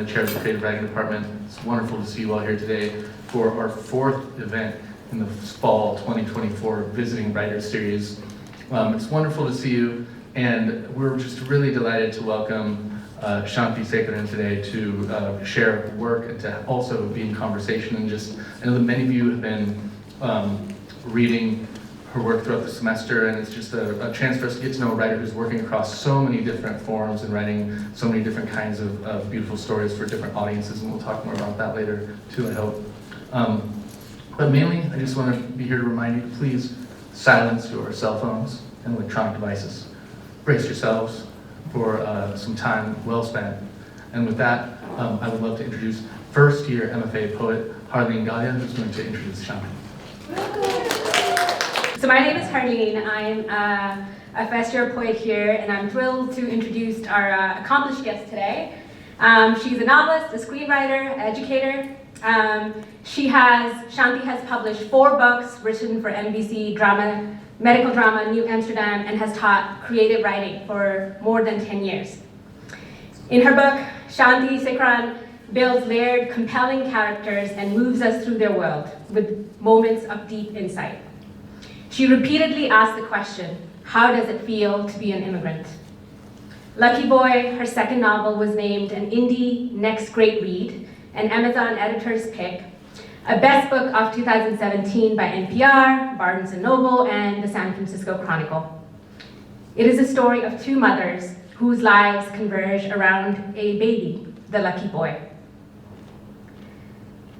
chair of the creative writing department. It's wonderful to see you all here today for our 4th event in the fall 2024 Visiting Writers Series. It's wonderful to see you, and we're just really delighted to welcome Shanthi Sekaran today to share work and to also be in conversation. And just, I know that many of you have been reading her work throughout the semester, and it's just a chance for us to get to know a writer who's working across so many different forms and writing so many different kinds of beautiful stories for different audiences, and we'll talk more about that later too, I hope. But mainly, I just want to be here to remind you to please silence your cell phones and electronic devices. Brace yourselves for some time well spent. And with that, I would love to introduce first-year MFA poet Harleen Galia, who's going to introduce Shanthi. So my name is Harleen. I'm a first-year poet here, and I'm thrilled to introduce our accomplished guest today. She's a novelist, a screenwriter, educator. Shanthi has published 4 books written for NBC drama, medical drama, New Amsterdam, and has taught creative writing for more than 10 years. In her book, Shanthi Sekaran builds layered, compelling characters and moves us through their world with moments of deep insight. She repeatedly asks the question, how does it feel to be an immigrant? Lucky Boy, her second novel, was named an Indie Next Great Read, an Amazon editor's pick, a best book of 2017 by NPR, Barnes & Noble, and the San Francisco Chronicle. It is a story of 2 mothers whose lives converge around a baby, the lucky boy.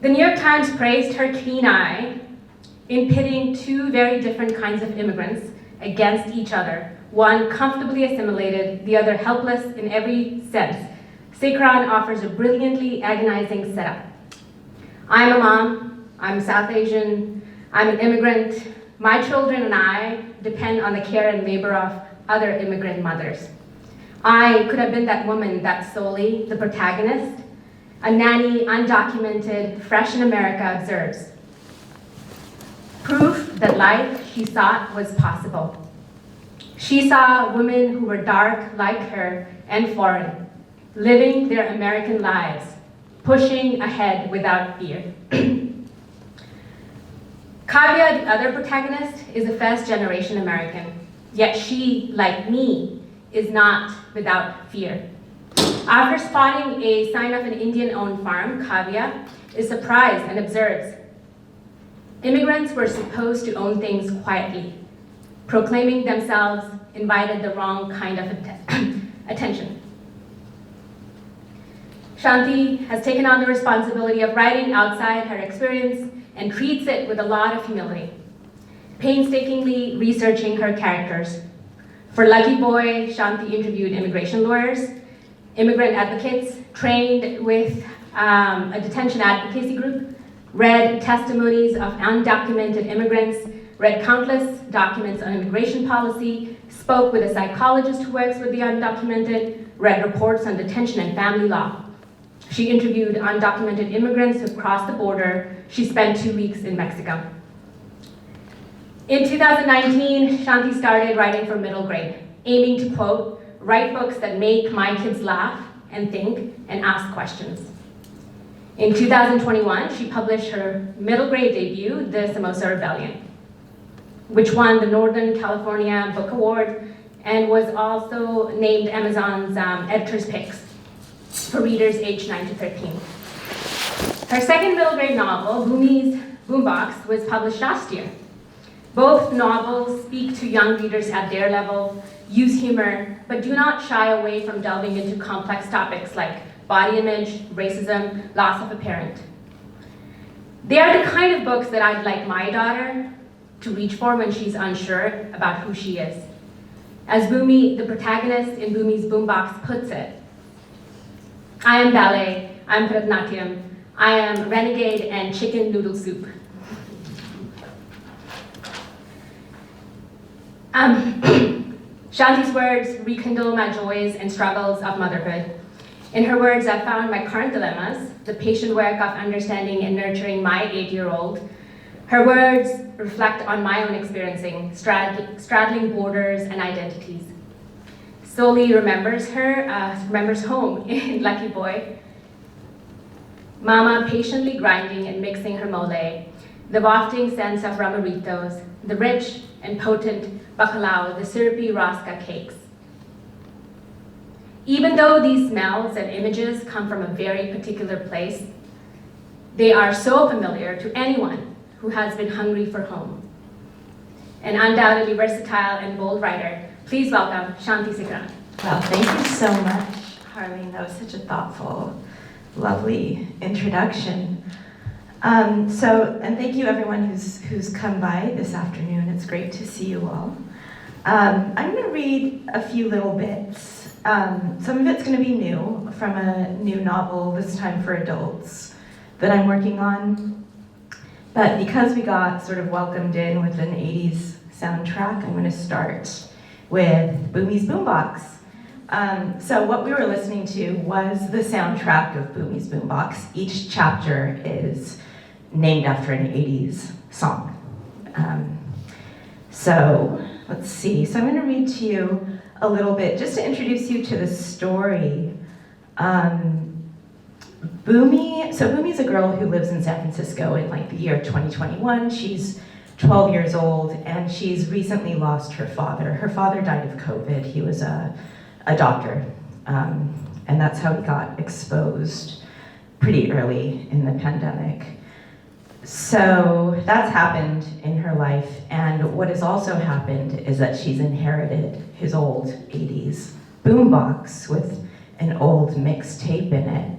The New York Times praised her keen eye in pitting 2 very different kinds of immigrants against each other, one comfortably assimilated, the other helpless in every sense. Sekaran offers a brilliantly agonizing setup. I'm a mom, I'm South Asian, I'm an immigrant. My children and I depend on the care and labor of other immigrant mothers. I could have been that woman that Soli, the protagonist, a nanny, undocumented, fresh in America, observes. Proof that life she sought was possible. She saw women who were dark like her and foreign, living their American lives, pushing ahead without fear. Kavya, the other protagonist, is a first-generation American, yet she, like me, is not without fear. After spotting a sign of an Indian-owned farm, Kavya is surprised and observes. Immigrants were supposed to own things quietly. Proclaiming themselves invited the wrong kind of attention. Shanthi has taken on the responsibility of writing outside her experience and treats it with a lot of humility, painstakingly researching her characters. For Lucky Boy, Shanthi interviewed immigration lawyers, immigrant advocates, trained with a detention advocacy group, read testimonies of undocumented immigrants, read countless documents on immigration policy, spoke with a psychologist who works with the undocumented, read reports on detention and family law. She interviewed undocumented immigrants who crossed the border. She spent 2 weeks in Mexico. In 2019, Shanthi started writing for middle grade, aiming to, quote, write books that make my kids laugh and think and ask questions. In 2021, she published her middle grade debut, The Samosa Rebellion, which won the Northern California Book Award and was also named Amazon's editor's picks for readers aged 9 to 13. Her second middle grade novel, Boomi's Boombox, was published last year. Both novels speak to young readers at their level, use humor, but do not shy away from delving into complex topics like body image, racism, loss of a parent. They are the kind of books that I'd like my daughter to reach for when she's unsure about who she is. As Boomi, the protagonist in Boomi's Boombox, puts it, I am ballet, I'm Bharatanatyam, I am renegade and chicken noodle soup. Shanti's words rekindle my joys and struggles of motherhood. In her words, I found my current dilemmas, the patient work of understanding and nurturing my 8-year-old. Her words reflect on my own experiencing, straddling borders and identities. Soli remembers home in Lucky Boy. Mama patiently grinding and mixing her mole, the wafting scents of ramaritos, the rich and potent bacalao, the syrupy rosca cakes. Even though these smells and images come from a very particular place, they are so familiar to anyone who has been hungry for home. An undoubtedly versatile and bold writer, please welcome Shanthi Sekaran. Well, thank you so much, Harleen. That was such a thoughtful, lovely introduction. And thank you everyone who's come by this afternoon. It's great to see you all. I'm going to read a few little bits. Some of it's going to be new, from a new novel, this time for adults, that I'm working on. But because we got sort of welcomed in with an 80s soundtrack, I'm going to start with Boomi's Boombox. So what we were listening to was the soundtrack of Boomi's Boombox. Each chapter is named after an 80s song. So let's see. So I'm going to read to you a little bit, just to introduce you to the story. Boomy's a girl who lives in San Francisco in like the year 2021. She's 12 years old, and she's recently lost her father. Her father died of COVID. He was a doctor, and that's how he got exposed pretty early in the pandemic. So that's happened in her life, and what has also happened is that she's inherited his old 80s boombox with an old mixed tape in it.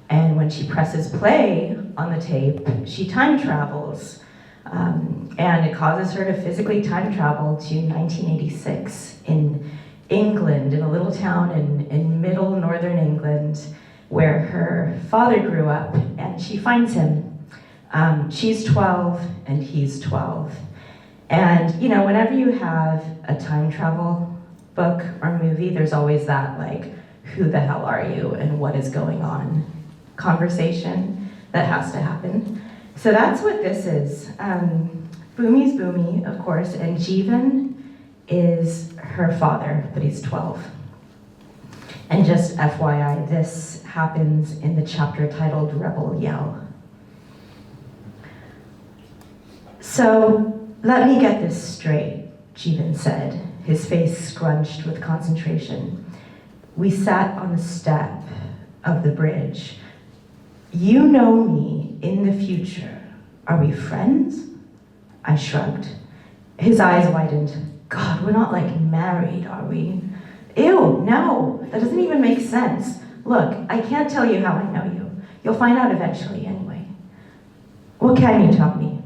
And when she presses play on the tape, she time travels. And it causes her to physically time travel to 1986 in England, in a little town in middle northern England, where her father grew up, and she finds him. She's 12 and he's 12. And you know, whenever you have a time travel book or movie, there's always that like, who the hell are you and what is going on conversation that has to happen. So that's what this is. Boomy's Boomi, of course, and Jeevan is her father, but he's 12. And just FYI, this happens in the chapter titled Rebel Yell. So, let me get this straight, Jeevan said, his face scrunched with concentration. We sat on the step of the bridge. You know me in the future. Are we friends? I shrugged. His eyes widened. God, we're not like married, are we? Ew, no, that doesn't even make sense. Look, I can't tell you how I know you. You'll find out eventually anyway. What can you tell me?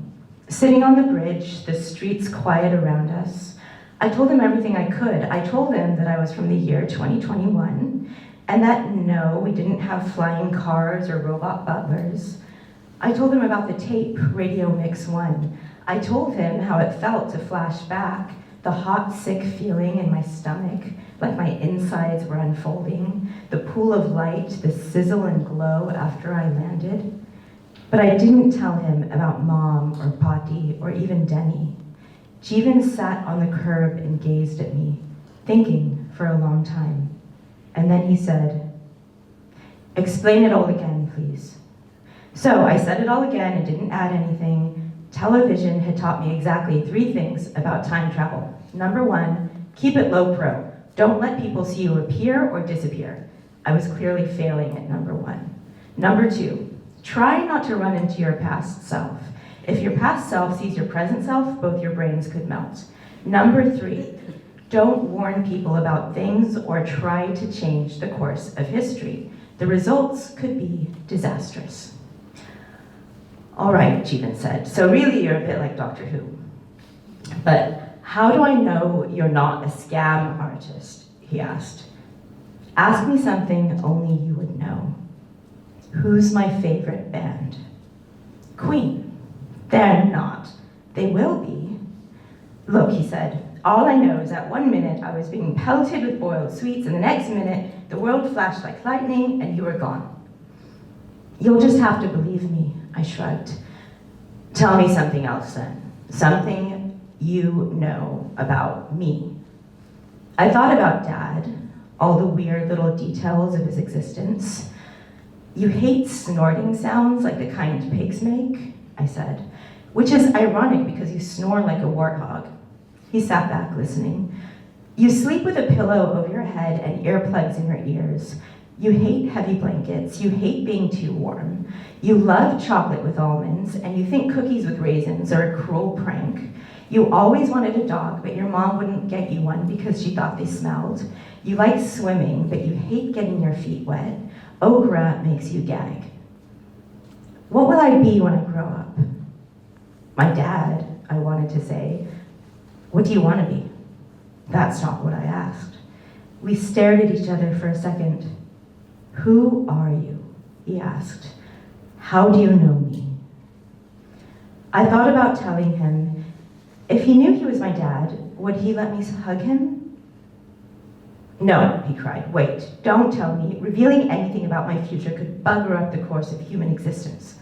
Sitting on the bridge, the streets quiet around us, I told him everything I could. I told him that I was from the year 2021, and that no, we didn't have flying cars or robot butlers. I told him about the tape, Radio Mix 1. I told him how it felt to flash back, the hot, sick feeling in my stomach, like my insides were unfolding, the pool of light, the sizzle and glow after I landed. But I didn't tell him about Mom or Pati or even Denny. Jeevan sat on the curb and gazed at me, thinking for a long time. And then he said, "Explain it all again, please." So I said it all again and didn't add anything. Television had taught me exactly 3 things about time travel. Number 1, keep it low pro. Don't let people see you appear or disappear. I was clearly failing at number 1. Number 2, try not to run into your past self. If your past self sees your present self, both your brains could melt. Number 3, don't warn people about things or try to change the course of history. The results could be disastrous. All right, Jeevan said, so really you're a bit like Doctor Who. But how do I know you're not a scam artist? He asked. Ask me something only you would know. Who's my favorite band? Queen. They're not. They will be. Look, he said, all I know is that one minute I was being pelted with boiled sweets, and the next minute the world flashed like lightning and you were gone. You'll just have to believe me, I shrugged. Tell me something else then. Something you know about me. I thought about Dad, all the weird little details of his existence. You hate snorting sounds like the kind pigs make, I said, which is ironic because you snore like a warthog. He sat back listening. You sleep with a pillow over your head and earplugs in your ears. You hate heavy blankets. You hate being too warm. You love chocolate with almonds, and you think cookies with raisins are a cruel prank. You always wanted a dog, but your mom wouldn't get you one because she thought they smelled. You like swimming, but you hate getting your feet wet. Okra makes you gag. What will I be when I grow up? My dad, I wanted to say. What do you want to be? That's not what I asked. We stared at each other for a second. Who are you? He asked. How do you know me? I thought about telling him. If he knew he was my dad, would he let me hug him? No, he cried. Wait, don't tell me. Revealing anything about my future could bugger up the course of human existence.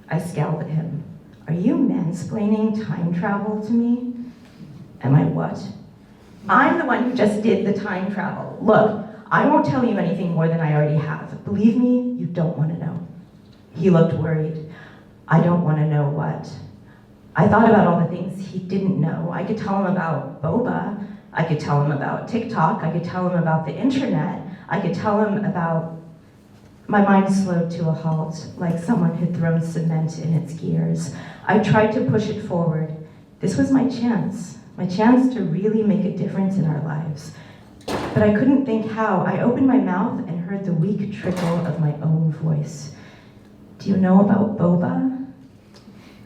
I scowled at him. Are you mansplaining time travel to me? Am I what? I'm the one who just did the time travel. Look, I won't tell you anything more than I already have. Believe me, you don't want to know. He looked worried. I don't want to know what. I thought about all the things he didn't know. I could tell him about boba. I could tell him about TikTok. I could tell him about the internet. I could tell him about... My mind slowed to a halt, like someone had thrown cement in its gears. I tried to push it forward. This was my chance to really make a difference in our lives. But I couldn't think how. I opened my mouth and heard the weak trickle of my own voice. Do you know about boba?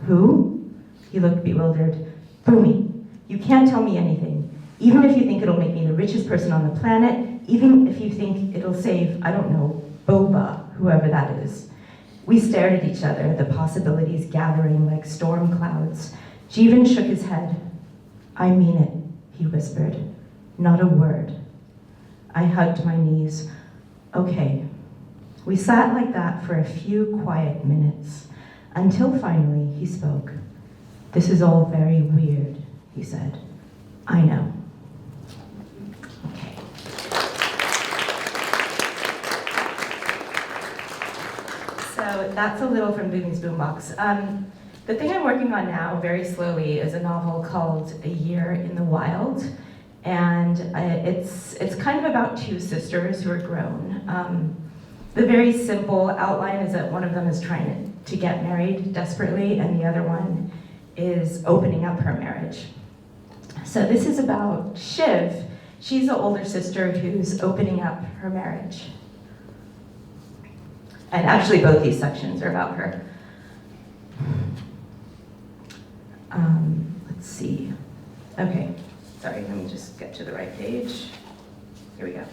Who? He looked bewildered. Boomi, you can't tell me anything. Even if you think it'll make me the richest person on the planet, even if you think it'll save, I don't know, boba, whoever that is. We stared at each other, the possibilities gathering like storm clouds. Jeevan shook his head. I mean it, he whispered. Not a word. I hugged my knees. Okay. We sat like that for a few quiet minutes, until finally he spoke. This is all very weird, he said. I know. Okay. So that's a little from Boomi's Boombox. The thing I'm working on now, very slowly, is a novel called A Year in the Wild. And it's kind of about two sisters who are grown. The very simple outline is that one of them is trying to get married desperately, and the other one is opening up her marriage. So this is about Shiv. She's the older sister who's opening up her marriage. And actually both these sections are about her. Let's see. Okay, sorry, let me just get to the right page. Here we go.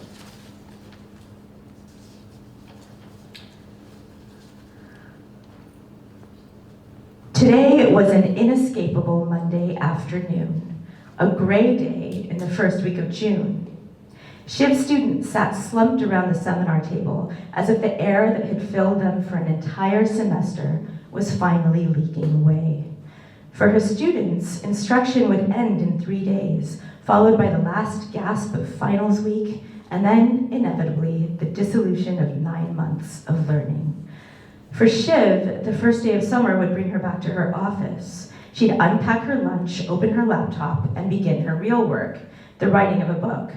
Today was an inescapable Monday afternoon, a gray day in the first week of June. Shiv's students sat slumped around the seminar table as if the air that had filled them for an entire semester was finally leaking away. For her students, instruction would end in 3 days, followed by the last gasp of finals week, and then, inevitably, the dissolution of 9 months of learning. For Shiv, the first day of summer would bring her back to her office. She'd unpack her lunch, open her laptop, and begin her real work, the writing of a book.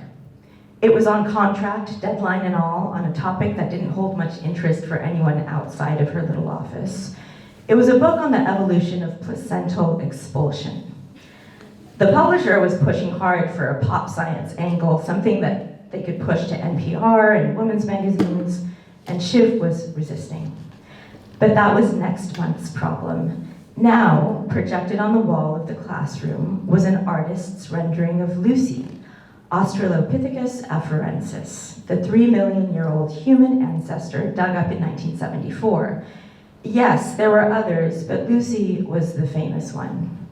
It was on contract, deadline and all, on a topic that didn't hold much interest for anyone outside of her little office. It was a book on the evolution of placental expulsion. The publisher was pushing hard for a pop science angle, something that they could push to NPR and women's magazines, and Shiv was resisting. But that was next month's problem. Now, projected on the wall of the classroom, was an artist's rendering of Lucy, Australopithecus afarensis, the 3-million-year-old human ancestor dug up in 1974. Yes, there were others, but Lucy was the famous one.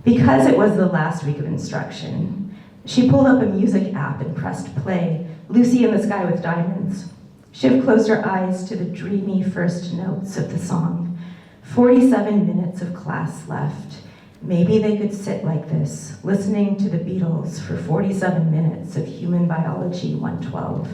Because it was the last week of instruction, she pulled up a music app and pressed play, Lucy in the Sky with Diamonds. Shiv closed her eyes to the dreamy first notes of the song. 47 minutes of class left. Maybe they could sit like this, listening to the Beatles for 47 minutes of Human Biology 112.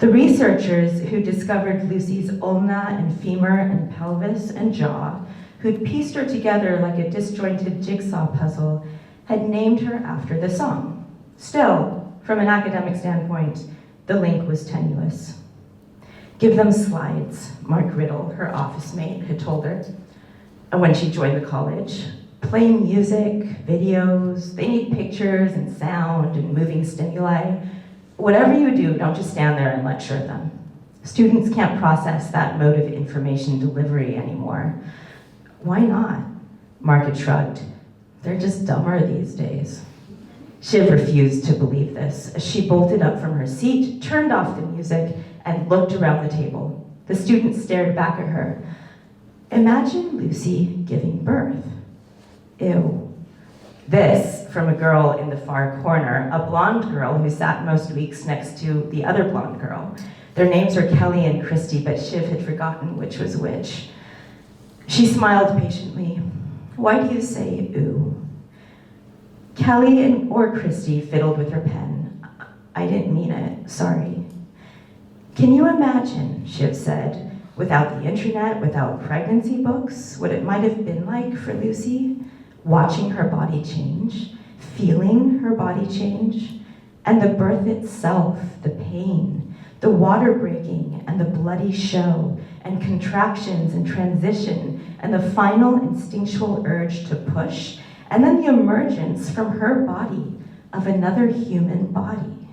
The researchers who discovered Lucy's ulna and femur and pelvis and jaw, who'd pieced her together like a disjointed jigsaw puzzle, had named her after the song. Still, from an academic standpoint, the link was tenuous. Give them slides, Mark Riddle, her office mate, had told her. And when she joined the college, play music, videos, they need pictures and sound and moving stimuli. Whatever you do, don't just stand there and lecture them. Students can't process that mode of information delivery anymore. Why not? Mark had shrugged. They're just dumber these days. Shiv refused to believe this as she bolted up from her seat, turned off the music, and looked around the table. The students stared back at her. Imagine Lucy giving birth. Ew. This from a girl in the far corner, a blonde girl who sat most weeks next to the other blonde girl. Their names were Kelly and Christy, but Shiv had forgotten which was which. She smiled patiently. Why do you say ooh? Kelly or Christy fiddled with her pen. I didn't mean it, sorry. Can you imagine, Shiv said, without the internet, without pregnancy books, what it might have been like for Lucy? Watching her body change, feeling her body change, and the birth itself, the pain, the water breaking and the bloody show, and contractions and transition, and the final instinctual urge to push, and then the emergence from her body of another human body.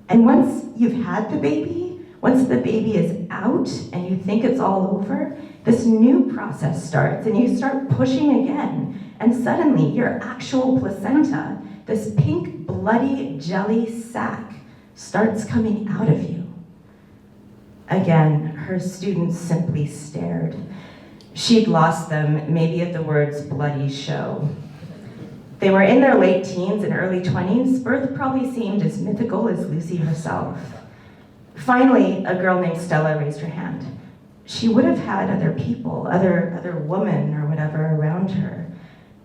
And once you've had the baby, once the baby is out and you think it's all over, this new process starts and you start pushing again. And suddenly your actual placenta, this pink, bloody jelly sac, starts coming out of you. Again, her students simply stared. She'd lost them, maybe at the words bloody show. They were in their late teens and early 20s. Birth probably seemed as mythical as Lucy herself. Finally, a girl named Stella raised her hand. She would have had other people, other women or whatever around her.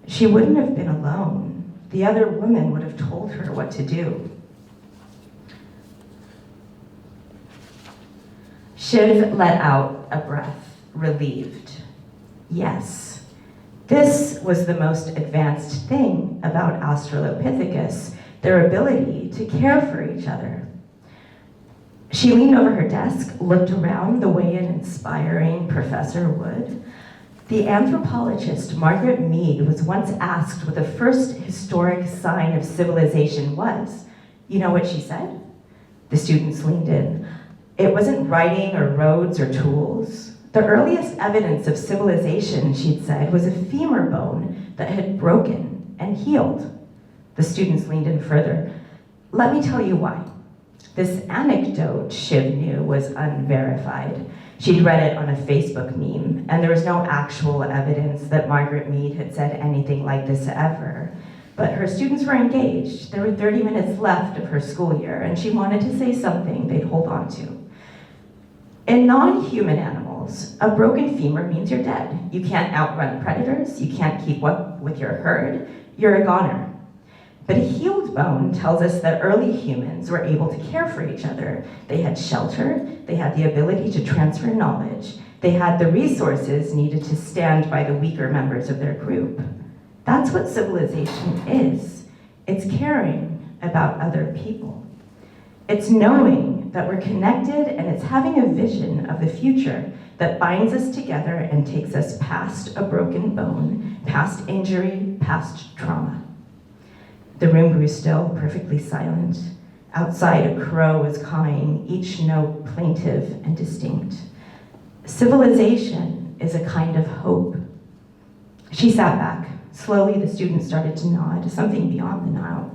She wouldn't have been alone. The other women would have told her what to do. Shiv let out a breath, relieved. Yes, this was the most advanced thing about Australopithecus, their ability to care for each other. She leaned over her desk, looked around the way an inspiring professor would. The anthropologist Margaret Mead was once asked what the first historic sign of civilization was. You know what she said? The students leaned in. It wasn't writing or roads or tools. The earliest evidence of civilization, she'd said, was a femur bone that had broken and healed. The students leaned in further. Let me tell you why. This anecdote Shiv knew was unverified. She'd read it on a Facebook meme, and there was no actual evidence that Margaret Mead had said anything like this ever. But her students were engaged. There were 30 minutes left of her school year, and she wanted to say something they'd hold on to. In non-human animals, a broken femur means you're dead. You can't outrun predators, you can't keep up with your herd, you're a goner. But a healed bone tells us that early humans were able to care for each other. They had shelter, they had the ability to transfer knowledge, they had the resources needed to stand by the weaker members of their group. That's what civilization is. It's caring about other people. It's knowing that we're connected, and it's having a vision of the future that binds us together and takes us past a broken bone, past injury, past trauma. The room grew still, perfectly silent. Outside, a crow was cawing, each note plaintive and distinct. Civilization is a kind of hope. She sat back. Slowly, the students started to nod, something beyond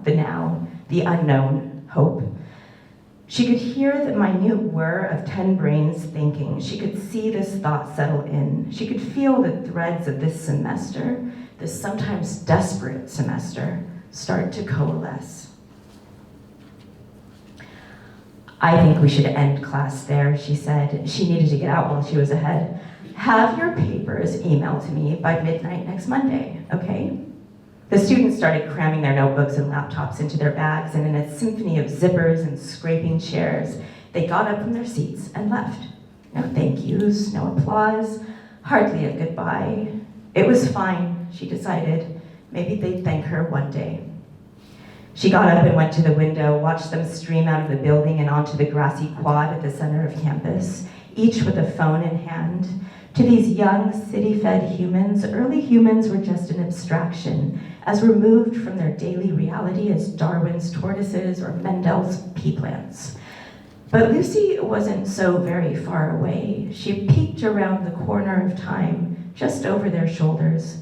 the now, the unknown, hope. She could hear the minute whir of 10 brains thinking. She could see this thought settle in. She could feel the threads of this semester, this sometimes desperate semester, start to coalesce. I think we should end class there, she said. She needed to get out while she was ahead. Have your papers emailed to me by midnight next Monday, okay? The students started cramming their notebooks and laptops into their bags, and in a symphony of zippers and scraping chairs, They got up from their seats and left. No thank yous, no applause, hardly a goodbye. It was fine, she decided. Maybe they'd thank her one day. She got up and went to the window, watched them stream out of the building and onto the grassy quad at the center of campus, each with a phone in hand. To these young, city-fed humans, early humans were just an abstraction, as removed from their daily reality as Darwin's tortoises or Mendel's pea plants. But Lucy wasn't so very far away. She peeked around the corner of time, just over their shoulders.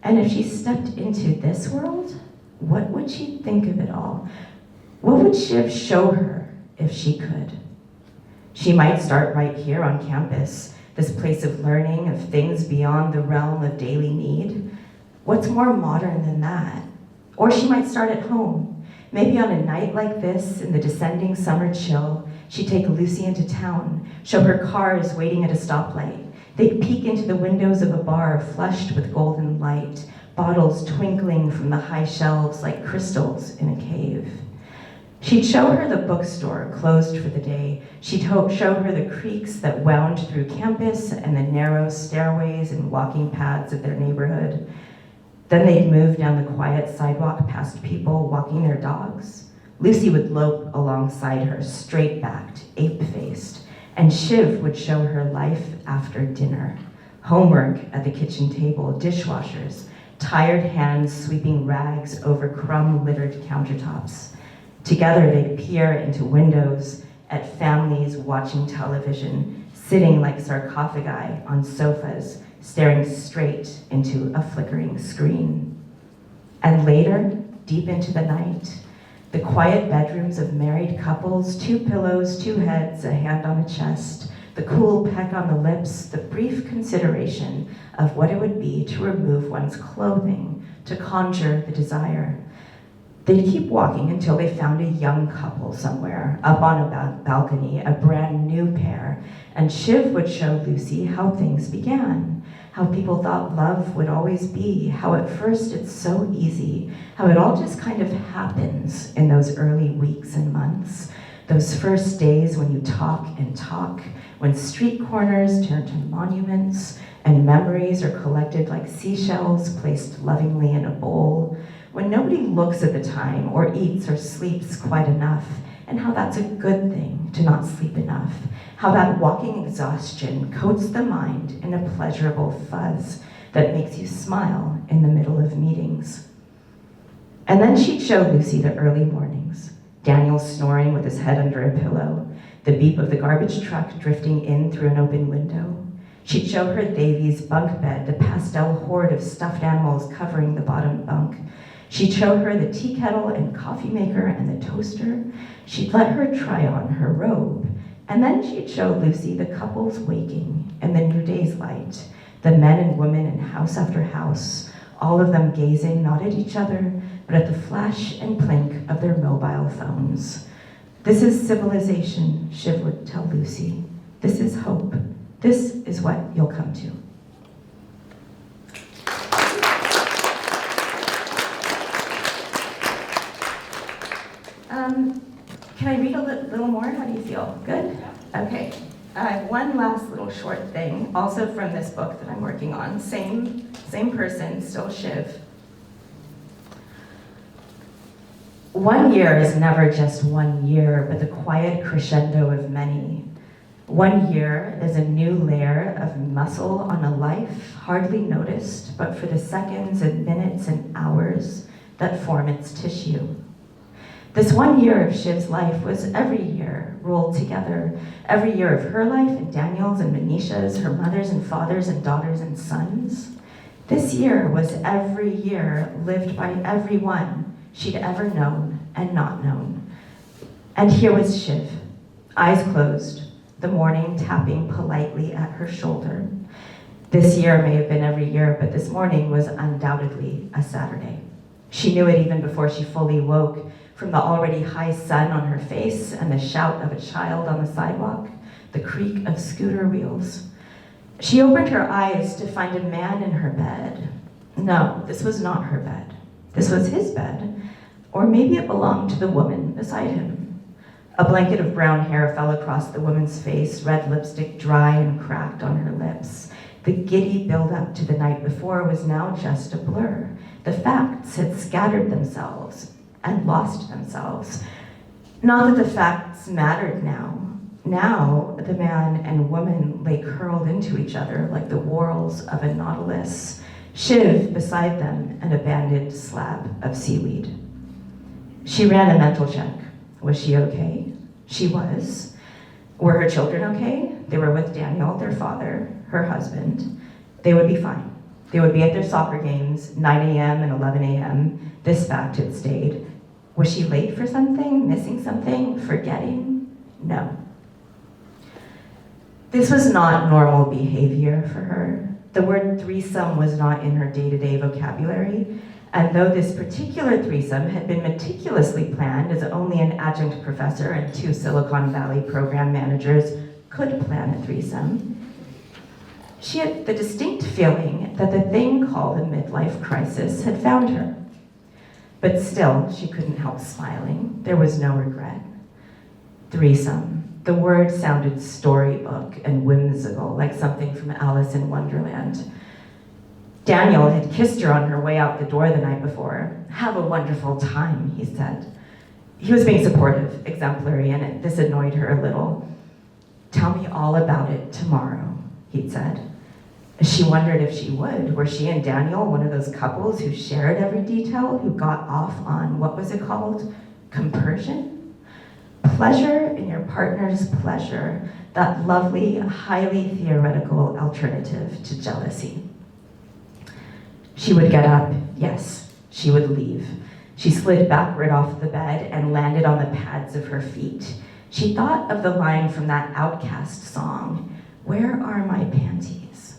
And if she stepped into this world, what would she think of it all? What would Shiv show her if she could? She might start right here on campus, this place of learning, of things beyond the realm of daily need. What's more modern than that? Or she might start at home. Maybe on a night like this, in the descending summer chill, she'd take Lucy into town, show her cars waiting at a stoplight. They'd peek into the windows of a bar flushed with golden light, bottles twinkling from the high shelves like crystals in a cave. She'd show her the bookstore closed for the day. She'd show her the creeks that wound through campus and the narrow stairways and walking paths of their neighborhood. Then they'd move down the quiet sidewalk past people walking their dogs. Lucy would lope alongside her, straight-backed, ape-faced, and Shiv would show her life after dinner. Homework at the kitchen table, dishwashers, tired hands sweeping rags over crumb-littered countertops. Together they'd peer into windows at families watching television, sitting like sarcophagi on sofas, staring straight into a flickering screen. And later, deep into the night, the quiet bedrooms of married couples, 2 pillows, 2 heads, a hand on a chest, the cool peck on the lips, the brief consideration of what it would be to remove one's clothing, to conjure the desire. They'd keep walking until they found a young couple somewhere, up on a balcony, a brand new pair, and Shiv would show Lucy how things began, how people thought love would always be, how at first it's so easy, how it all just kind of happens in those early weeks and months, those first days when you talk and talk, when street corners turn to monuments and memories are collected like seashells placed lovingly in a bowl, when nobody looks at the time or eats or sleeps quite enough, and how that's a good thing to not sleep enough, how that walking exhaustion coats the mind in a pleasurable fuzz that makes you smile in the middle of meetings. And then she'd show Lucy the early mornings, Daniel snoring with his head under a pillow, the beep of the garbage truck drifting in through an open window. She'd show her Davy's bunk bed, the pastel horde of stuffed animals covering the bottom bunk. She'd show her the tea kettle and coffee maker and the toaster. She'd let her try on her robe. And then she'd show Lucy the couples waking in the new day's light, the men and women in house after house, all of them gazing not at each other, but at the flash and blink of their mobile phones. This is civilization, Shiv would tell Lucy. This is hope. This is what you'll come to. Can I read a little more? How do you feel? Good? Okay. One last little short thing, also from this book that I'm working on. Same person, still Shiv. 1 year is never just 1 year, but the quiet crescendo of many. 1 year is a new layer of muscle on a life hardly noticed, but for the seconds and minutes and hours that form its tissue. This 1 year of Shiv's life was every year rolled together. Every year of her life and Daniel's and Manisha's, her mother's and father's and daughters and sons. This year was every year lived by everyone she'd ever known and not known. And here was Shiv, eyes closed, the morning tapping politely at her shoulder. This year may have been every year, but this morning was undoubtedly a Saturday. She knew it even before she fully woke, from the already high sun on her face and the shout of a child on the sidewalk, the creak of scooter wheels. She opened her eyes to find a man in her bed. No, this was not her bed. This was his bed, or maybe it belonged to the woman beside him. A blanket of brown hair fell across the woman's face, red lipstick dry and cracked on her lips. The giddy build-up to the night before was now just a blur. The facts had scattered themselves and lost themselves. Not that the facts mattered now. Now, the man and woman lay curled into each other like the whorls of a nautilus, Shiv beside them an abandoned slab of seaweed. She ran a mental check. Was she okay? She was. Were her children okay? They were with Daniel, their father, her husband. They would be fine. They would be at their soccer games, 9 a.m. and 11 a.m. This fact had stayed. Was she late for something, missing something, forgetting? No. This was not normal behavior for her. The word threesome was not in her day-to-day vocabulary, and though this particular threesome had been meticulously planned as only an adjunct professor and 2 Silicon Valley program managers could plan a threesome, she had the distinct feeling that the thing called a midlife crisis had found her. But still, she couldn't help smiling. There was no regret. Threesome. The word sounded storybook and whimsical, like something from Alice in Wonderland. Daniel had kissed her on her way out the door the night before. Have a wonderful time, he said. He was being supportive, exemplary, and this annoyed her a little. Tell me all about it tomorrow, he'd said. She wondered if she would. Were she and Daniel one of those couples who shared every detail, who got off on, what was it called? Compersion? Pleasure in your partner's pleasure, that lovely, highly theoretical alternative to jealousy. She would get up, yes, she would leave. She slid backward off the bed and landed on the pads of her feet. She thought of the line from that Outcast song, "Where are my panties?"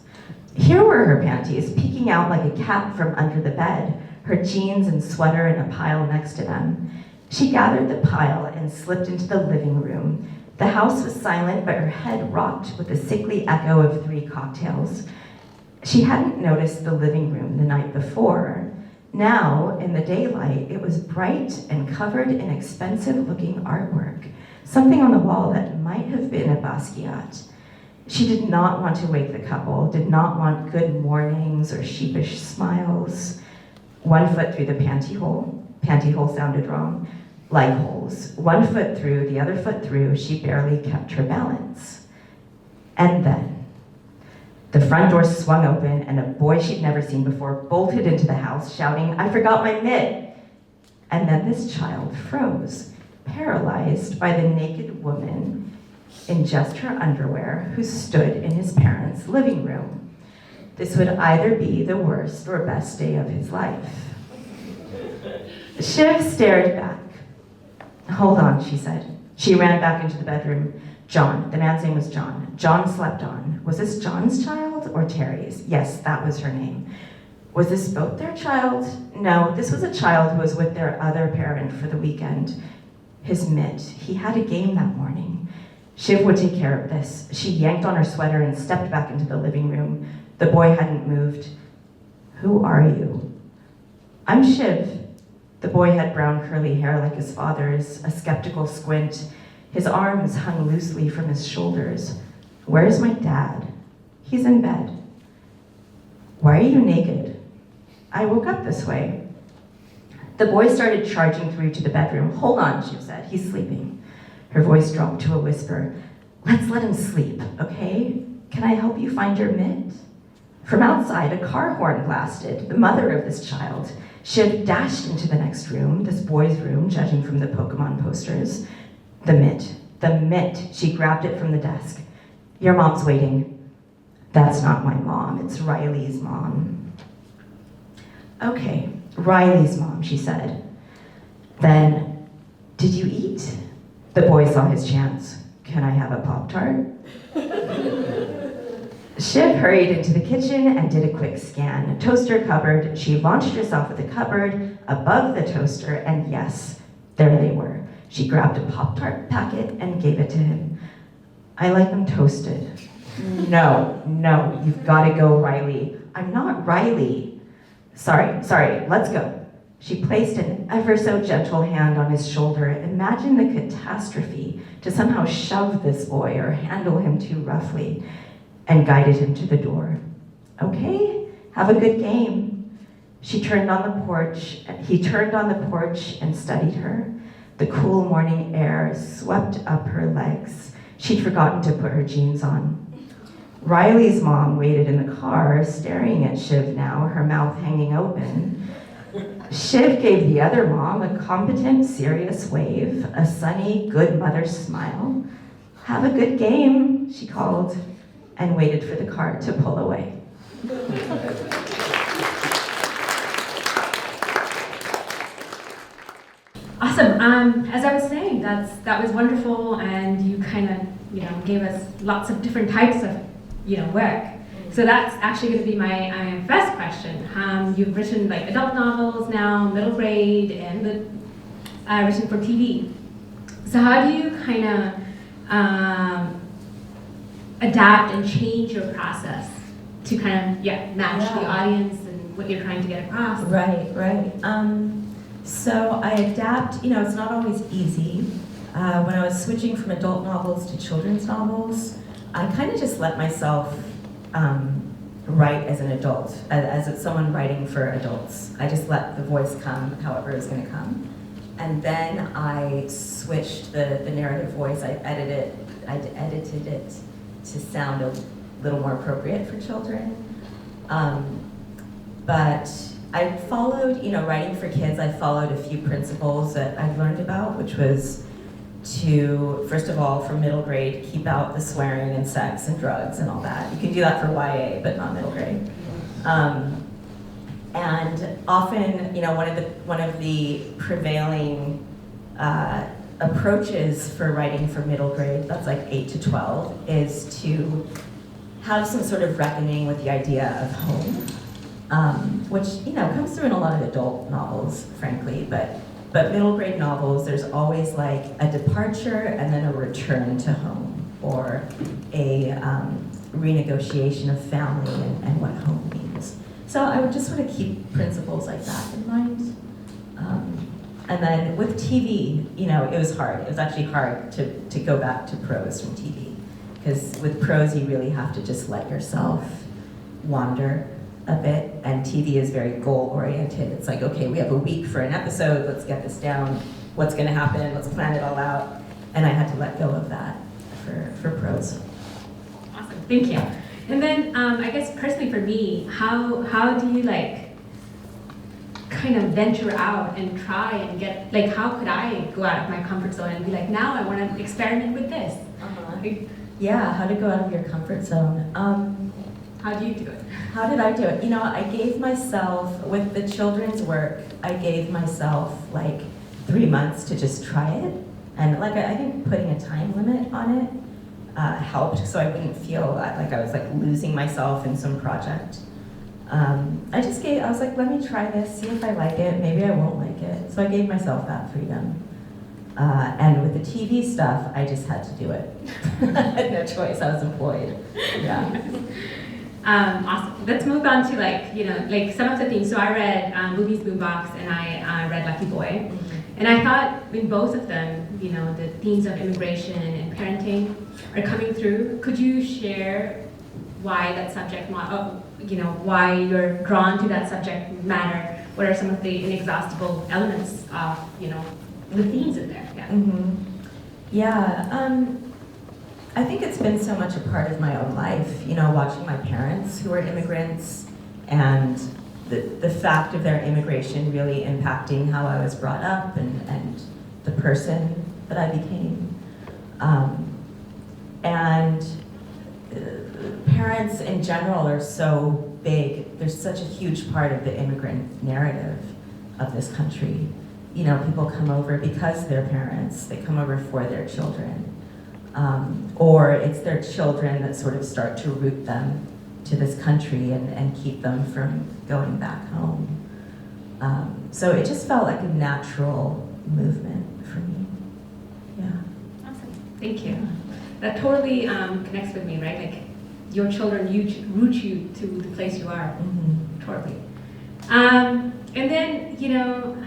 Here were her panties, peeking out like a cap from under the bed, her jeans and sweater in a pile next to them. She gathered the pile and slipped into the living room. The house was silent, but her head rocked with the sickly echo of 3 cocktails. She hadn't noticed the living room the night before. Now, in the daylight, it was bright and covered in expensive-looking artwork, something on the wall that might have been a Basquiat. She did not want to wake the couple, did not want good mornings or sheepish smiles. 1 foot through the panty hole sounded wrong, like holes. 1 foot through, the other foot through, she barely kept her balance. And then, the front door swung open and a boy she'd never seen before bolted into the house shouting, "I forgot my mitt!" And then this child froze, paralyzed by the naked woman in just her underwear who stood in his parents' living room. This would either be the worst or best day of his life. Shiv stared back. "Hold on," she said. She ran back into the bedroom. John, the man's name was John. John slept on. Was this John's child or Terry's? Yes, that was her name. Was this both their child? No, this was a child who was with their other parent for the weekend. His mitt. He had a game that morning. Shiv would take care of this. She yanked on her sweater and stepped back into the living room. The boy hadn't moved. "Who are you?" "I'm Shiv." The boy had brown curly hair like his father's, a skeptical squint. His arms hung loosely from his shoulders. "Where's my dad?" "He's in bed." "Why are you naked?" "I woke up this way." The boy started charging through to the bedroom. "Hold on," Shiv said. "He's sleeping." Her voice dropped to a whisper. "Let's let him sleep, okay? Can I help you find your mitt?" From outside, a car horn blasted, the mother of this child. Shiv dashed into the next room, this boy's room, judging from the Pokemon posters. The mitt. She grabbed it from the desk. "Your mom's waiting." "That's not my mom, it's Riley's mom." "Okay, Riley's mom," she said. Then, "Did you eat?" The boy saw his chance. "Can I have a Pop-Tart?" Shiv hurried into the kitchen and did a quick scan. Toaster cupboard. She launched herself at the cupboard, above the toaster, and yes, there they were. She grabbed a Pop-Tart packet and gave it to him. "I like them toasted." No, you've got to go, Riley." "I'm not Riley." Sorry, let's go." She placed an ever so gentle hand on his shoulder. Imagine the catastrophe to somehow shove this boy or handle him too roughly, and guided him to the door. Okay, have a good game. He turned on the porch and studied her. The cool morning air swept up her legs. She'd forgotten to put her jeans on. Riley's mom waited in the car, staring at Shiv now, her mouth hanging open. Shiv gave the other mom a competent, serious wave, a sunny, good mother smile. Have a good game, she called, and waited for the car to pull away. Awesome. As I was saying, that was wonderful, and you kind of, gave us lots of different types of, work. So that's actually going to be my first question. You've written like adult novels now, middle grade, and written for TV. So how do you kind of adapt and change your process to kind of match the audience and what you're trying to get across? Right. So I adapt, it's not always easy. When I was switching from adult novels to children's novels, I kind of just let myself write as an adult, as someone writing for adults. I just let the voice come however it's going to come. And then I switched the narrative voice. I edited it to sound a little more appropriate for children. But I followed, writing for kids, I followed a few principles that I've learned about, which was to, first of all, for middle grade, keep out the swearing and sex and drugs and all that. You can do that for YA, but not middle grade. And often, one of the prevailing approaches for writing for middle grade, that's like 8 to 12, is to have some sort of reckoning with the idea of home, which comes through in a lot of adult novels, frankly, but middle grade novels, there's always like a departure and then a return to home, or a renegotiation of family and what home means. So I would just sort of keep principles like that in mind. And then with TV, it was hard. It was actually hard to go back to prose from TV, because with prose you really have to just let yourself wander a bit, and TV is very goal-oriented. It's like, okay, we have a week for an episode, let's get this down, what's gonna happen, let's plan it all out. And I had to let go of that for prose. Awesome, thank you. And then I guess personally for me, how do you kind of venture out and try and get, how could I go out of my comfort zone and be like, now I wanna experiment with this? Yeah, how to go out of your comfort zone. How do you do it? How did I do it? I gave myself, with the children's work, I gave myself 3 months to just try it. And I think putting a time limit on it helped, so I wouldn't feel like I was losing myself in some project. I was like, let me try this, see if I like it, maybe I won't like it. So I gave myself that freedom. And with the TV stuff, I just had to do it. I had no choice, I was employed. Yeah. Awesome. Let's move on to some of the themes. So I read Boomi's Boombox and I read Lucky Boy. Mm-hmm. And I thought in both of them, the themes of immigration and parenting are coming through. Could you share why that subject, why you're drawn to that subject matter? What are some of the inexhaustible elements of, the themes in there? Yeah. Mm-hmm. Yeah. I think it's been so much a part of my own life, watching my parents who are immigrants, and the fact of their immigration really impacting how I was brought up and the person that I became. And parents in general are so big. They're such a huge part of the immigrant narrative of this country. People come over because they're parents. They come over for their children. Or it's their children that sort of start to root them to this country and keep them from going back home. So it just felt like a natural movement for me. Yeah. Awesome, thank you. That totally connects with me, right? Your children root you to the place you are. Mm-hmm. Totally. And then, you know,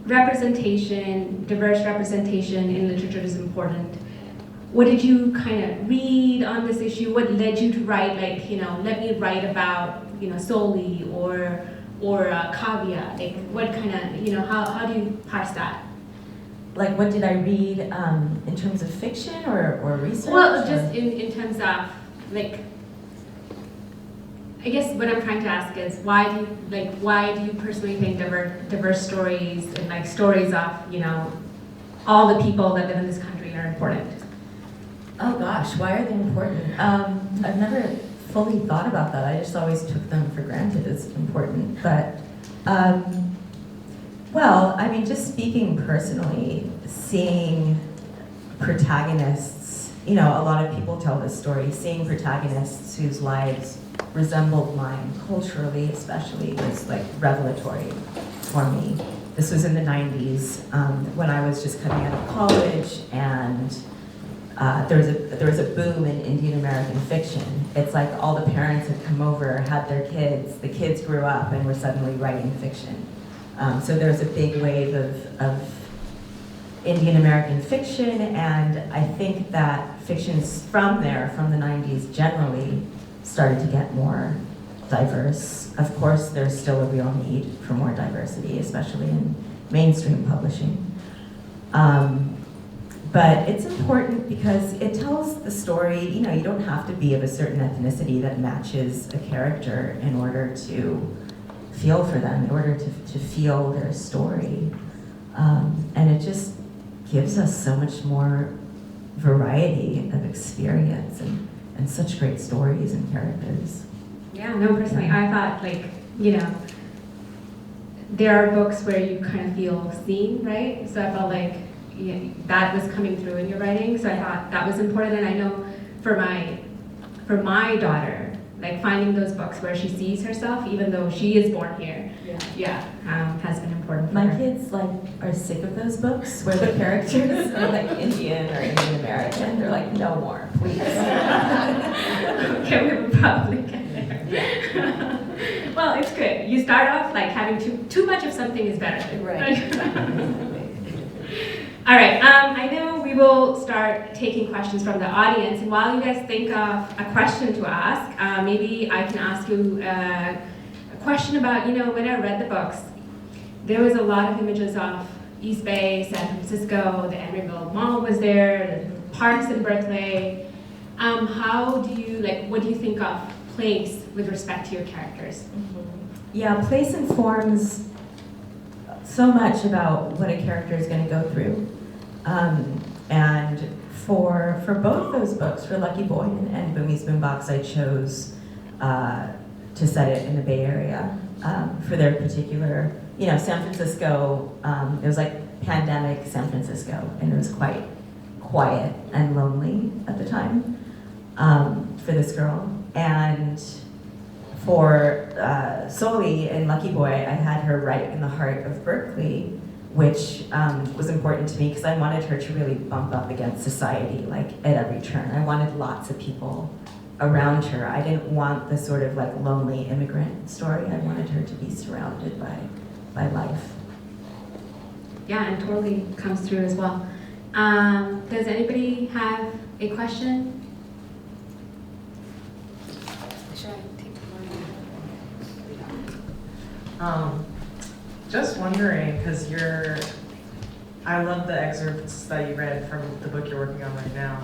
representation, diverse representation in literature is important. What did you kind of read on this issue? What led you to write, like, you know, let me write about, you know, Soli or Kavya? Like, what kind of, you know, how do you parse that? Like, what did I read in terms of fiction or research? Well, just in terms of, like, I guess what I'm trying to ask is why do you personally think diverse stories and like stories of, you know, all the people that live in this country are important? Oh gosh, why are they important? I've never fully thought about that. I just always took them for granted as important. But, well, I mean, just speaking personally, seeing protagonists, you know, a lot of people tell this story, seeing protagonists whose lives resembled mine, culturally especially, was like revelatory for me. This was in the 90s, when I was just coming out of college, and there was a boom in Indian American fiction. It's like all the parents had come over, had their kids, the kids grew up and were suddenly writing fiction. So there's a big wave of Indian American fiction, and I think that fictions from there, from the 90s generally, started to get more diverse. Of course, there's still a real need for more diversity, especially in mainstream publishing. But it's important because it tells the story, you know, you don't have to be of a certain ethnicity that matches a character in order to feel for them, in order to feel their story. And it just gives us so much more variety of experience and such great stories and characters. Yeah, no, personally, I thought, like, you know, there are books where you kind of feel seen, right? So I felt like that was coming through in your writing, so I thought that was important. And I know for my daughter, like finding those books where she sees herself, even though she is born here, has been important for My her. kids like are sick of those books where the characters are like Indian or Indian American. They're like, no more, please. Okay, we will probably get there. Well, it's good. You start off like having too much of something is better. Right. All right, I know we will start taking questions from the audience, and while you guys think of a question to ask, maybe I can ask you a question about, you know, when I read the books, there was a lot of images of East Bay, San Francisco, the Emeryville Mall was there, the parks in Berkeley. How do you, like, what do you think of place with respect to your characters? Yeah, place informs so much about what a character is going to go through. And for both those books, for Lucky Boy and Boomi's Boombox, I chose to set it in the Bay Area for their particular, you know, San Francisco, it was like pandemic San Francisco, and it was quite quiet and lonely at the time for this girl. And for Soli and Lucky Boy, I had her right in the heart of Berkeley, which was important to me because I wanted her to really bump up against society, like at every turn. I wanted lots of people around her. I didn't want the sort of like lonely immigrant story. I wanted her to be surrounded by life. Yeah, and totally comes through as well. Does anybody have a question? Should I take the Just wondering, because I love the excerpts that you read from the book you're working on right now.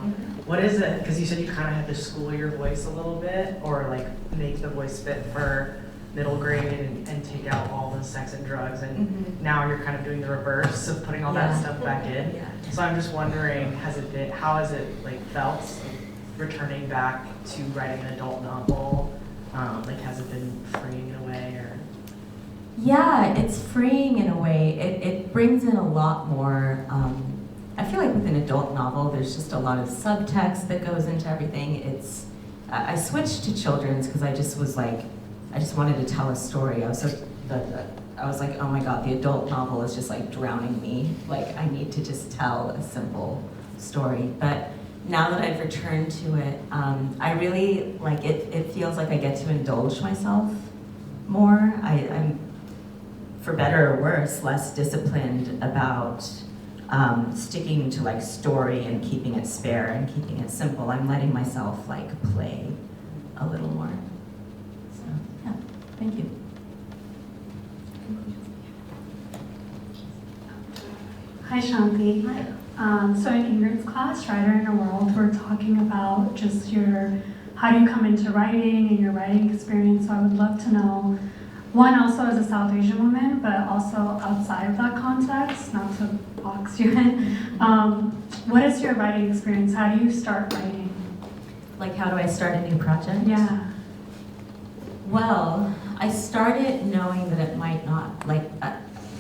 What is it, because you said you kind of had to school your voice a little bit, or like make the voice fit for middle grade and take out all the sex and drugs, and now you're kind of doing the reverse of putting all that stuff back in. Yeah. So I'm just wondering, how has it like felt returning back to writing an adult novel? Like, has it been freeing in a way, or? Yeah, it's freeing in a way. It brings in a lot more. I feel like with an adult novel, there's just a lot of subtext that goes into everything. I switched to children's because I just wanted to tell a story. I was like, oh my God, the adult novel is just like drowning me. Like, I need to just tell a simple story. But now that I've returned to it, I really like it. It feels like I get to indulge myself more. I'm, for better or worse, less disciplined about sticking to like story and keeping it spare and keeping it simple. I'm letting myself like play a little more. So yeah, thank you. Hi, Shanthi. Hi. So in Ingrid's class, Writer in a World, we're talking about just how do you come into writing and your writing experience. So I would love to know, one, also as a South Asian woman, but also outside of that context, not to box you in. What is your writing experience? How do you start writing? Like, how do I start a new project? Yeah. Well, I started knowing that it might not,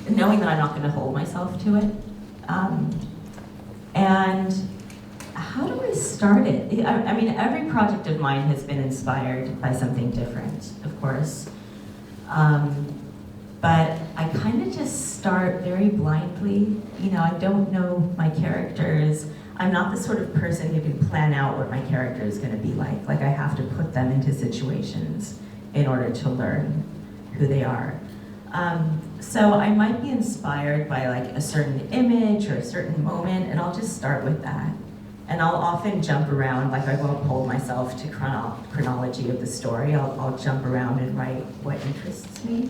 knowing that I'm not going to hold myself to it. And how do I start it? I mean, every project of mine has been inspired by something different, of course. But I kind of just start very blindly. You know, I don't know my characters. I'm not the sort of person who can plan out what my character is going to be like. Like, I have to put them into situations in order to learn who they are. So I might be inspired by like a certain image or a certain moment, and I'll just start with that. And I'll often jump around, like I won't hold myself to chronology of the story. I'll jump around and write what interests me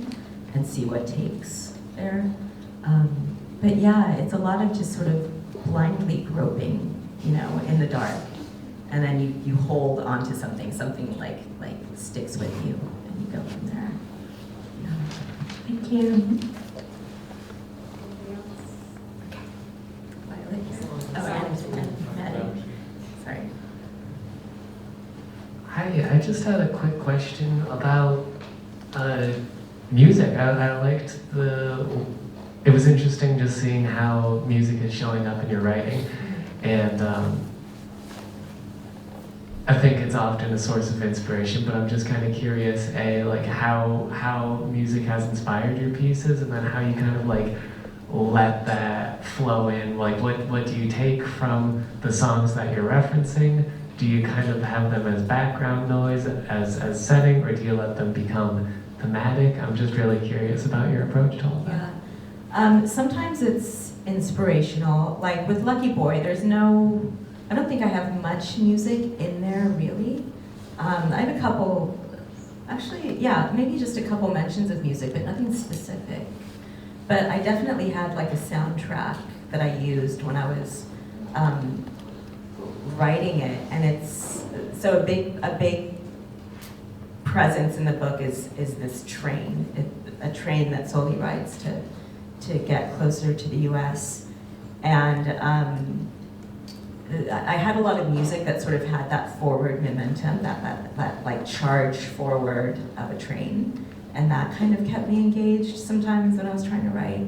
and see what takes there. But yeah, it's a lot of just sort of blindly groping, you know, in the dark. And then you hold onto something like sticks with you, and you go from there. Yeah. Thank you. Violet. Oh, and Maddie. Sorry. Hi, I just had a quick question about music. I liked it was interesting just seeing how music is showing up in your writing. And I think it's often a source of inspiration, but I'm just kind of curious, like how music has inspired your pieces, and then how you kind of like let that flow in. Like what do you take from the songs that you're referencing? Do you kind of have them as background noise, as setting, or do you let them become thematic? I'm just really curious about your approach to all that. Yeah. Sometimes it's inspirational. Like with Lucky Boy, I don't think I have much music in there, really. I have a couple, actually, yeah, maybe just a couple mentions of music, but nothing specific. But I definitely had like a soundtrack that I used when I was writing it, and it's so a big presence in the book is this train, a train that solely rides to get closer to the U.S. And I had a lot of music that sort of had that forward momentum, that like charge forward of a train, and that kind of kept me engaged sometimes when I was trying to write.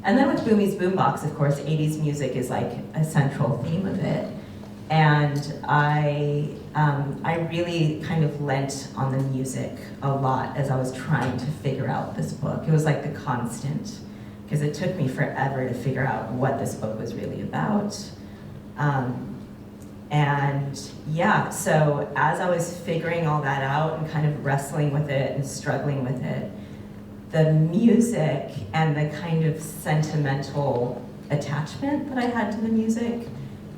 And then with Boomi's Boombox, of course, 80s music is like a central theme of it. And I really kind of lent on the music a lot as I was trying to figure out this book. It was like the constant, because it took me forever to figure out what this book was really about. And yeah, so as I was figuring all that out and kind of wrestling with it and struggling with it, the music and the kind of sentimental attachment that I had to the music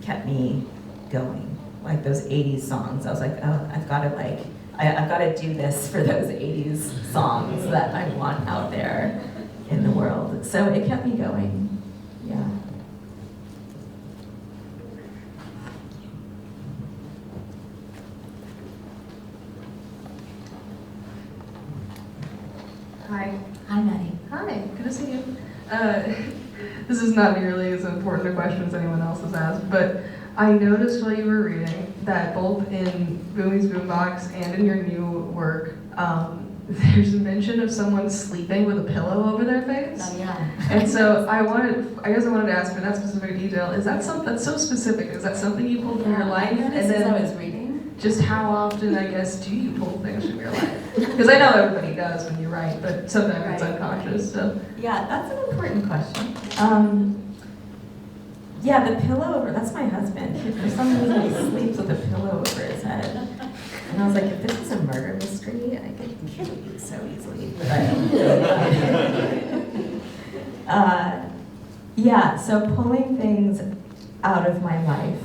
kept me going. Like those 80s songs, I was like, oh, I've got to do this for those 80s songs that I want out there in the world. So it kept me going, yeah. Hi. Hi, Maddie. Hi, good to see you. This is not nearly as important a question as anyone else has asked, but I noticed while you were reading that both in Boomi's Boombox and in your new work, there's a mention of someone sleeping with a pillow over their face. Oh, yeah. And so I guess I wanted to ask for that specific detail. Is that something that's so specific? Is that something you pulled from your life? I noticed And then as I was reading. just how often, I guess, do you pull things from your life? Because I know everybody does when you write, but sometimes it's Right. unconscious. So Yeah, that's an important question. Yeah, the pillow over, that's my husband. For some reason, he sleeps with a pillow over his head. And I was like, if this is a murder mystery, I could kill you so easily. Yeah, so pulling things out of my life.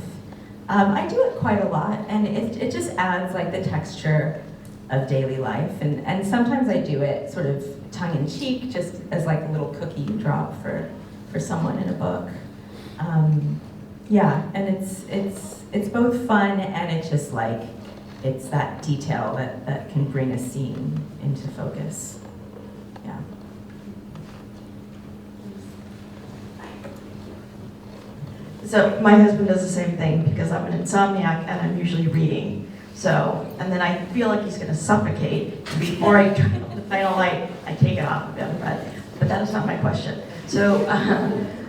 I do it quite a lot, and it just adds like the texture of daily life. And sometimes I do it sort of tongue-in-cheek, just as like a little cookie you drop for someone in a book. Yeah, and it's both fun and it's just like, it's that detail that can bring a scene into focus. Yeah. So my husband does the same thing because I'm an insomniac and I'm usually reading. So, and then I feel like he's gonna suffocate. Before I turn on the final light, I take it off of him, but that is not my question. So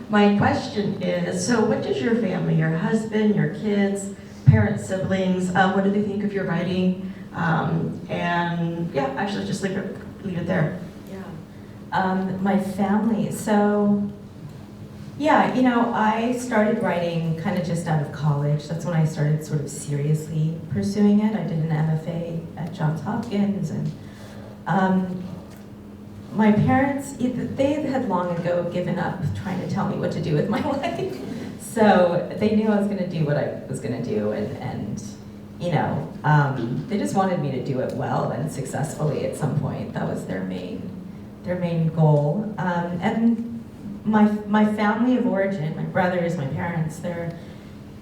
my question is, so what does your family, your husband, your kids, parents, siblings, what do they think of your writing? And yeah, actually just leave it there. Yeah. My family, so yeah, you know, I started writing kind of just out of college. That's when I started sort of seriously pursuing it. I did an MFA at Johns Hopkins, and my parents, they had long ago given up trying to tell me what to do with my life. So they knew I was going to do what I was going to do, and you know, they just wanted me to do it well and successfully at some point. That was their main goal. And my family of origin, my brothers, my parents, they're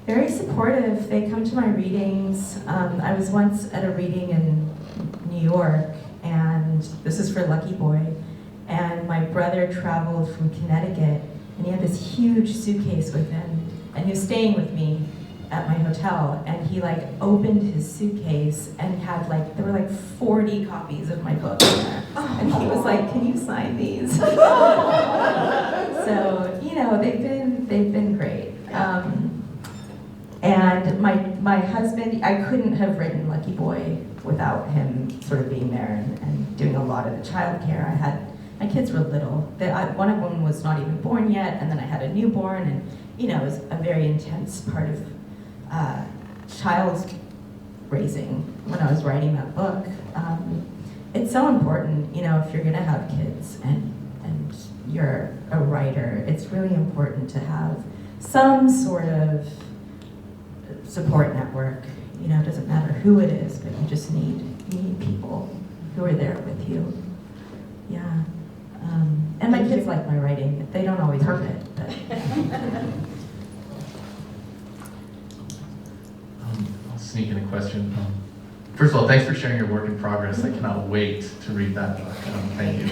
very supportive. They come to my readings. I was once at a reading in New York, and this is for Lucky Boy, and my brother traveled from Connecticut, and he had this huge suitcase with him, and he was staying with me at my hotel, and he like opened his suitcase and had like, there were like 40 copies of my book in there. And he was like, can you sign these? So, you know, they've been great. And my husband, I couldn't have written Lucky Boy without him sort of being there and doing a lot of the childcare. My kids were little. One of them was not even born yet, and then I had a newborn, and you know, it was a very intense part of child raising when I was writing that book. It's so important, you know, if you're gonna have kids and you're a writer, it's really important to have some sort of support network. You know, it doesn't matter who it is, but you just need people who are there with you. Yeah. And my kids like my writing. They don't always read it, but. I'll sneak in a question. First of all, thanks for sharing your work in progress. I cannot wait to read that book. Thank you.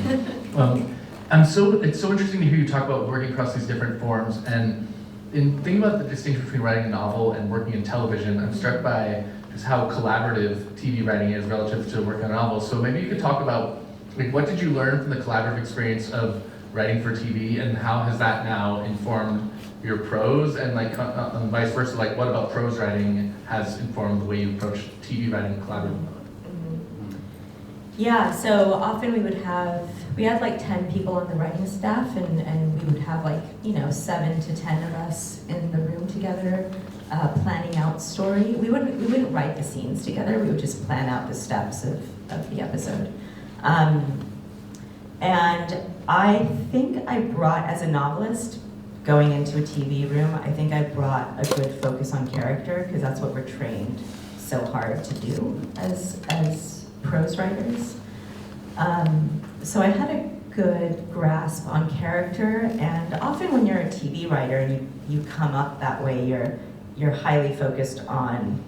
It's so interesting to hear you talk about working across these different forms. And in thinking about the distinction between writing a novel and working in television, I'm struck by just how collaborative TV writing is relative to working on a novel. So maybe you could talk about, like, what did you learn from the collaborative experience of writing for TV, and how has that now informed your prose, and like vice versa, like what about prose writing has informed the way you approach TV writing collaboratively? Yeah, so often we had like 10 people on the writing staff, and we would have like, you know, 7 to 10 of us in the room together, planning out story. We wouldn't write the scenes together, we would just plan out the steps of the episode. And I think I brought, as a novelist, going into a TV room, I think I brought a good focus on character, because that's what we're trained so hard to do as prose writers. So I had a good grasp on character, and often when you're a TV writer and you come up that way, you're highly focused on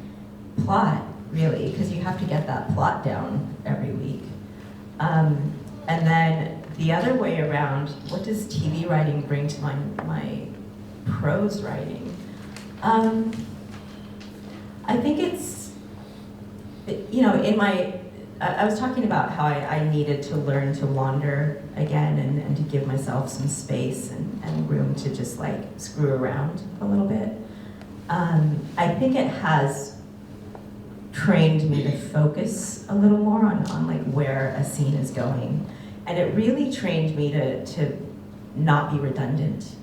plot, really, because you have to get that plot down every week. And then the other way around, what does TV writing bring to my prose writing? I think it's, you know, I was talking about how I needed to learn to wander again and to give myself some space and room to just like screw around a little bit. I think it has trained me to focus a little more on like where a scene is going. And it really trained me to not be redundant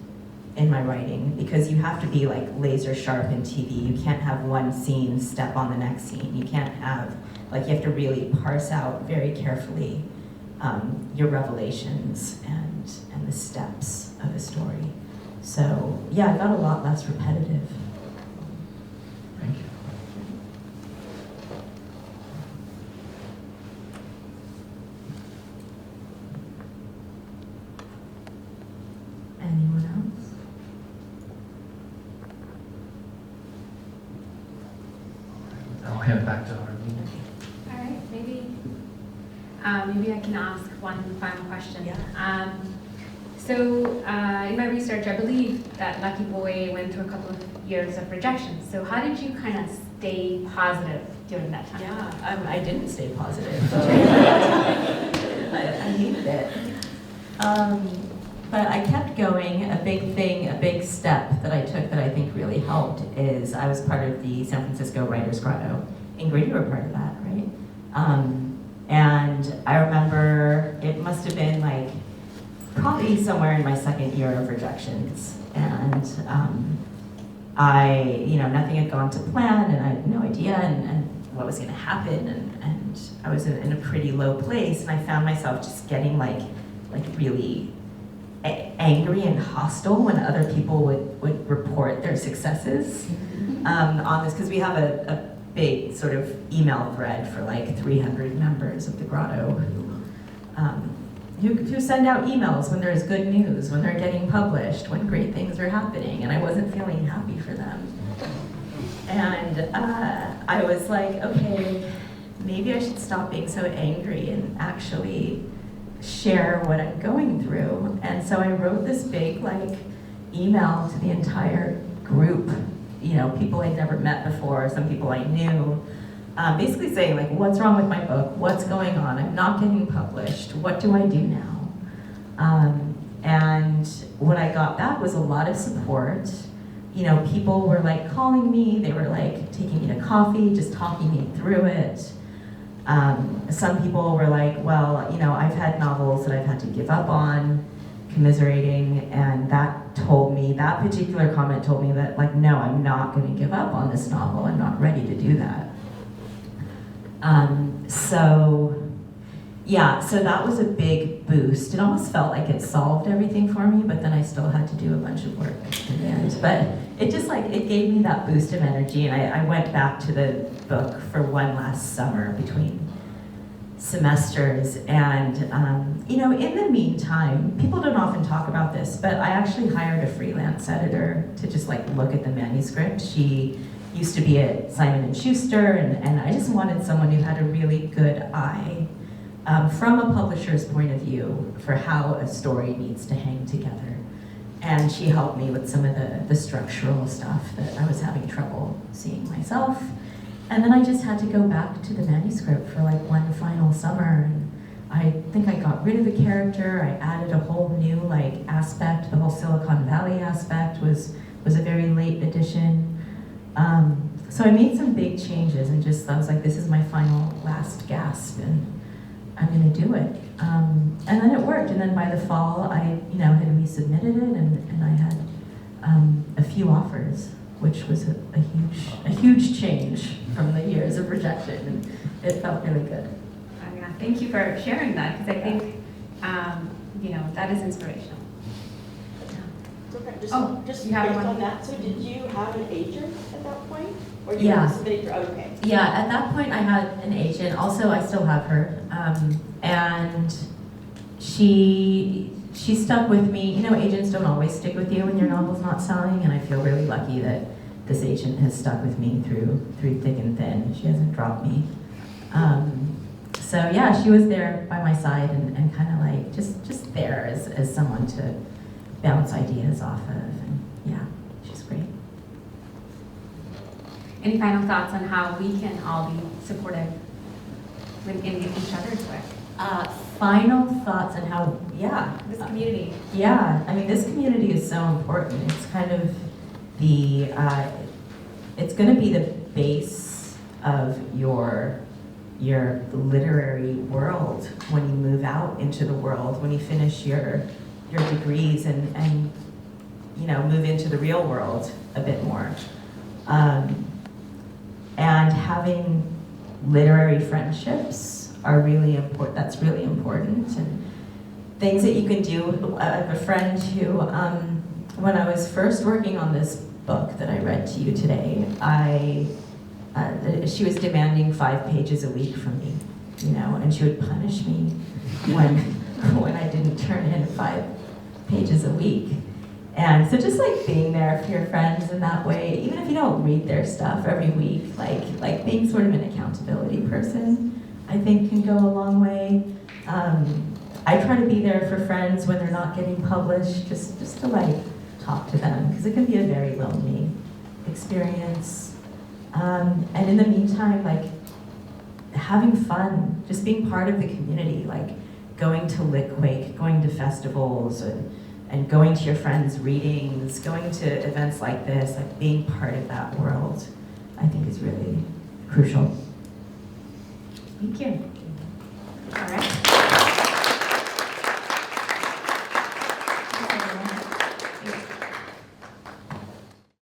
in my writing, because you have to be like laser sharp in TV. You can't have one scene step on the next scene. You can't have Like you have to really parse out very carefully your revelations and the steps of a story. So yeah, it got a lot less repetitive. Thank you. Anyone else? I'll hand it back to our leader. All right, maybe I can ask one final question. Yeah. So in my research, I believe that Lucky Boy went through a couple of years of rejection. So how did you kind of stay positive during that time? Yeah, I didn't stay positive. I hated it. But I kept going. A big step that I took that I think really helped is I was part of the San Francisco Writers Grotto. Ingrid, you were part of that, right? And I remember it must have been like probably somewhere in my second year of rejections. And nothing had gone to plan, and I had no idea and what was gonna happen, and I was in a pretty low place, and I found myself just getting like really angry and hostile when other people would report their successes on this, because we have a big sort of email thread for like 300 members of the Grotto who send out emails when there's good news, when they're getting published, when great things are happening, and I wasn't feeling happy for them. And I was like, okay, maybe I should stop being so angry and actually share what I'm going through. And so I wrote this big email to the entire group, people I'd never met before, some people I knew, basically saying what's wrong with my book, what's going on, I'm not getting published, what do I do now? And what I got back was a lot of support. People were calling me, they were taking me to coffee, just talking me through it. Some people were well, I've had novels that I've had to give up on, commiserating, and that particular comment told me that no, I'm not going to give up on this novel, I'm not ready to do that. So that was a big boost. It almost felt like it solved everything for me, but then I still had to do a bunch of work in the end. But it just it gave me that boost of energy, and I went back to the book for one last summer between semesters. And in the meantime, people don't often talk about this, but I actually hired a freelance editor to just look at the manuscript. She used to be at Simon & Schuster, and I just wanted someone who had a really good eye from a publisher's point of view for how a story needs to hang together. And she helped me with some of the structural stuff that I was having trouble seeing myself. And then I just had to go back to the manuscript for one final summer. And I think I got rid of a character, I added a whole new aspect. The whole Silicon Valley aspect was a very late addition. So I made some big changes and I was this is my final last gasp, and I'm gonna do it. And then it worked, and then by the fall, I had resubmitted it, and I had a few offers, which was a huge change from the years of rejection, and it felt really good. Yeah, thank you for sharing that, because I think, that is inspirational. Okay, just you have based one? on that, so did you have an agent at that point? Or you Yeah. were submitting for, okay. Yeah, at that point I had an agent. Also, I still have her. And she stuck with me. Agents don't always stick with you when your novel's not selling, and I feel really lucky that this agent has stuck with me through thick and thin. She hasn't dropped me. So yeah, she was there by my side and kind of just there as someone to bounce ideas off of, and yeah, she's great. Any final thoughts on how we can all be supportive in each other's work? Final thoughts on how, This community. Yeah, I mean, this community is so important. It's kind of it's going to be the base of your literary world when you move out into the world, when you finish your degrees and move into the real world a bit more. And having literary friendships are really important. That's really important. And things that you can do. I have a friend who, when I was first working on this book that I read to you today, she was demanding 5 pages a week from me, you know, and she would punish me when I didn't turn in 5 pages a week. And so just like being there for your friends in that way, even if you don't read their stuff every week, like being sort of an accountability person, I think can go a long way. I try to be there for friends when they're not getting published, just to like talk to them, because it can be a very lonely experience. And in the meantime, like having fun, just being part of the community, like going to Lick Wake, going to festivals, and going to your friends' readings, going to events like this, like being part of that world, I think is really crucial. Thank you. All right.